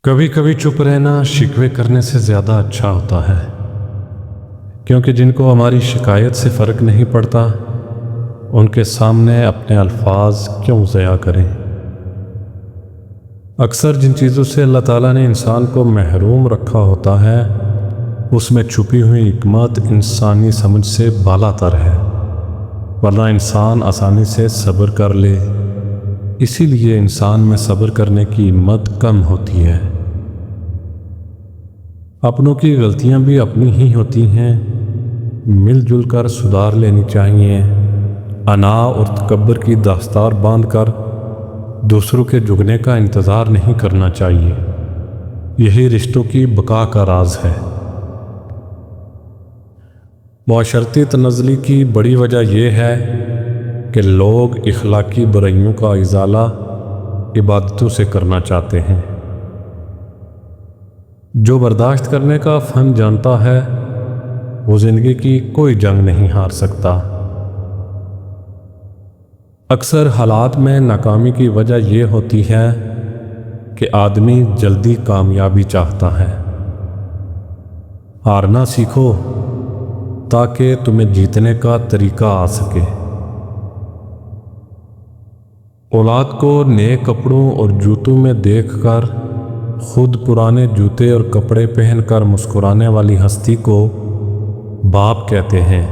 کبھی کبھی چپ رہنا شکوے کرنے سے زیادہ اچھا ہوتا ہے، کیونکہ جن کو ہماری شکایت سے فرق نہیں پڑتا ان کے سامنے اپنے الفاظ کیوں ضائع کریں۔ اکثر جن چیزوں سے اللہ تعالیٰ نے انسان کو محروم رکھا ہوتا ہے اس میں چھپی ہوئی حکمت انسانی سمجھ سے بالا تر ہے، ورنہ انسان آسانی سے صبر کر لے۔ اسی لیے انسان میں صبر کرنے کی ہمت کم ہوتی ہے۔ اپنوں کی غلطیاں بھی اپنی ہی ہوتی ہیں، مل جل کر سدھار لینی چاہیے۔ انا اور تکبر کی داستار باندھ کر دوسروں کے جھکنے کا انتظار نہیں کرنا چاہیے، یہی رشتوں کی بقا کا راز ہے۔ معاشرتی تنزلی کی بڑی وجہ یہ ہے کہ لوگ اخلاقی برائیوں کا ازالہ عبادتوں سے کرنا چاہتے ہیں۔ جو برداشت کرنے کا فن جانتا ہے وہ زندگی کی کوئی جنگ نہیں ہار سکتا۔ اکثر حالات میں ناکامی کی وجہ یہ ہوتی ہے کہ آدمی جلدی کامیابی چاہتا ہے۔ ہارنا سیکھو تاکہ تمہیں جیتنے کا طریقہ آ سکے۔ اولاد کو نئے کپڑوں اور جوتوں میں دیکھ کر خود پرانے جوتے اور کپڑے پہن کر مسکرانے والی ہستی کو باپ کہتے ہیں۔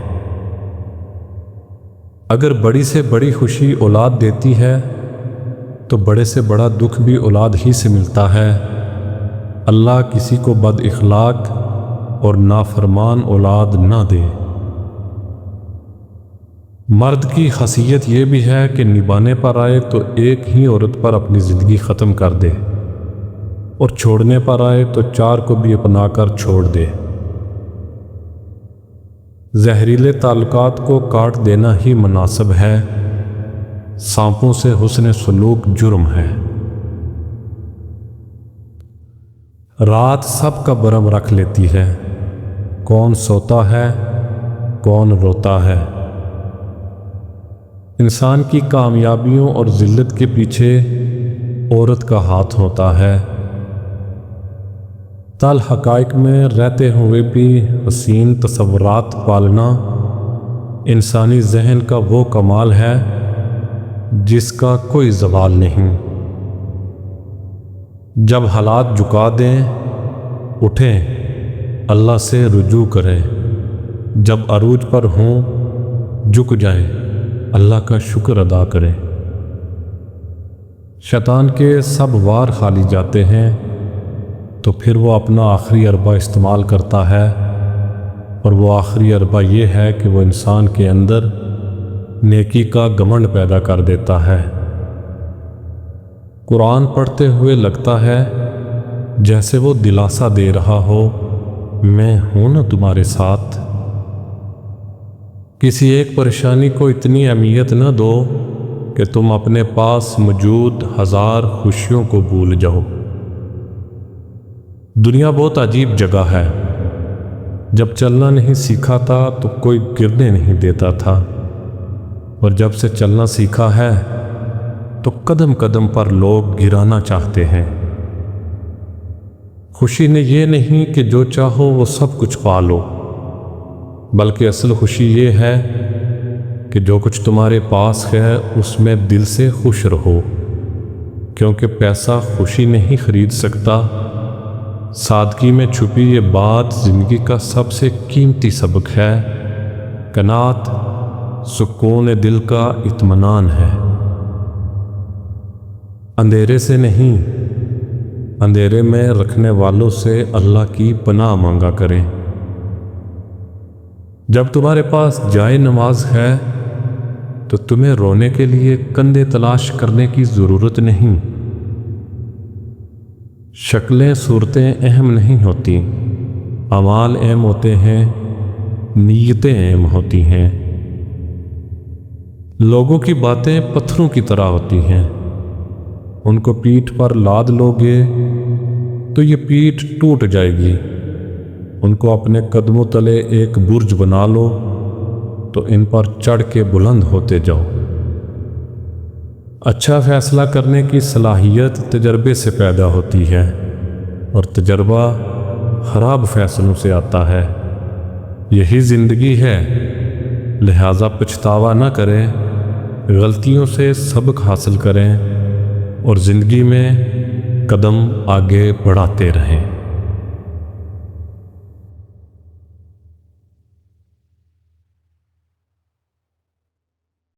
اگر بڑی سے بڑی خوشی اولاد دیتی ہے تو بڑے سے بڑا دکھ بھی اولاد ہی سے ملتا ہے۔ اللہ کسی کو بد اخلاق اور نافرمان اولاد نہ دے۔ مرد کی خاصیت یہ بھی ہے کہ نبھانے پر آئے تو ایک ہی عورت پر اپنی زندگی ختم کر دے، اور چھوڑنے پر آئے تو چار کو بھی اپنا کر چھوڑ دے۔ زہریلے تعلقات کو کاٹ دینا ہی مناسب ہے، سانپوں سے حسن سلوک جرم ہے۔ رات سب کا برم رکھ لیتی ہے، کون سوتا ہے کون روتا ہے۔ انسان کی کامیابیوں اور ذلت کے پیچھے عورت کا ہاتھ ہوتا ہے۔ تل حقائق میں رہتے ہوئے بھی حسین تصورات پالنا انسانی ذہن کا وہ کمال ہے جس کا کوئی زوال نہیں۔ جب حالات جھکا دیں اٹھیں، اللہ سے رجوع کریں۔ جب عروج پر ہوں جھک جائیں، اللہ کا شکر ادا کریں۔ شیطان کے سب وار خالی جاتے ہیں تو پھر وہ اپنا آخری اربہ استعمال کرتا ہے، اور وہ آخری اربہ یہ ہے کہ وہ انسان کے اندر نیکی کا گھمنڈ پیدا کر دیتا ہے۔ قرآن پڑھتے ہوئے لگتا ہے جیسے وہ دلاسا دے رہا ہو، میں ہوں نا تمہارے ساتھ۔ کسی ایک پریشانی کو اتنی اہمیت نہ دو کہ تم اپنے پاس موجود ہزار خوشیوں کو بھول جاؤ۔ دنیا بہت عجیب جگہ ہے۔ جب چلنا نہیں سیکھا تھا تو کوئی گرنے نہیں دیتا تھا، اور جب سے چلنا سیکھا ہے تو قدم قدم پر لوگ گرانا چاہتے ہیں۔ خوشی نے یہ نہیں کہ جو چاہو وہ سب کچھ پا لو، بلکہ اصل خوشی یہ ہے کہ جو کچھ تمہارے پاس ہے اس میں دل سے خوش رہو، کیونکہ پیسہ خوشی نہیں خرید سکتا۔ سادگی میں چھپی یہ بات زندگی کا سب سے قیمتی سبق ہے۔ قناعت سکون دل کا اطمینان ہے۔ اندھیرے سے نہیں، اندھیرے میں رکھنے والوں سے اللہ کی پناہ مانگا کریں۔ جب تمہارے پاس جائے نماز ہے تو تمہیں رونے کے لیے کندھے تلاش کرنے کی ضرورت نہیں۔ شکلیں صورتیں اہم نہیں ہوتی، اعمال اہم ہوتے ہیں، نیتیں اہم ہوتی ہیں۔ لوگوں کی باتیں پتھروں کی طرح ہوتی ہیں، ان کو پیٹھ پر لاد لوگے تو یہ پیٹھ ٹوٹ جائے گی۔ ان کو اپنے قدموں تلے ایک برج بنا لو تو ان پر چڑھ کے بلند ہوتے جاؤ۔ اچھا فیصلہ کرنے کی صلاحیت تجربے سے پیدا ہوتی ہے، اور تجربہ خراب فیصلوں سے آتا ہے۔ یہی زندگی ہے، لہٰذا پچھتاوا نہ کریں، غلطیوں سے سبق حاصل کریں اور زندگی میں قدم آگے بڑھاتے رہیں۔